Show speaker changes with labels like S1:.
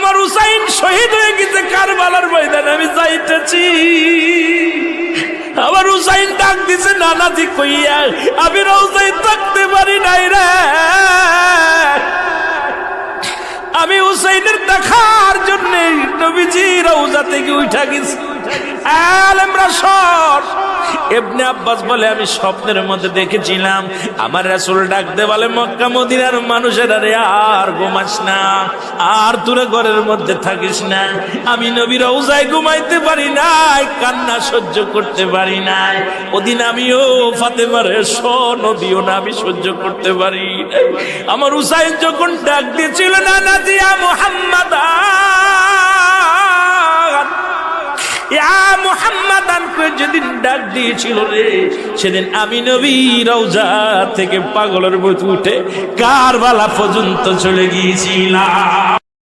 S1: আমার হুসাইন শহীদ হয়ে গেছে কারবালার ময়দানে, আমি যাইতেছি। আমার হুসাইন ডাক দিছে নানাজি কইয়া, আমি রওজায় থাকতে পারি নাই রে, আমি হুসাইনের দেখার জন্য নবীজি রওজা থেকে উঠা গেছি। আলেমরা সর। ইবনে আব্বাস বলে আমি স্বপ্নের মধ্যে দেখেছিলাম আমার রাসূল ডাকতে বলে মক্কা মদিনার মানুষেরা রে আর ঘুমাস না, আর তোরা ঘরের মধ্যে থাকিস না। আমি নবী রওজায় ঘুমাইতে পারি নাই, কান্না সহ্য করতে পারি নাই। ওদিন আমিও ফাতেমার নদীও না আমি সহ্য করতে পারি। আমার হুসাইন যখন ডাক দিয়েছিল না নাজি ইয়া মুহাম্মাদ ইয়া মুহাম্মাদান কই যেদিন ডাক দিয়েছিল রে, সেদিন আমি নবী রওজা থেকে পাগলের মতো উঠে কারবালা পর্যন্ত চলে গিয়েছিলাম।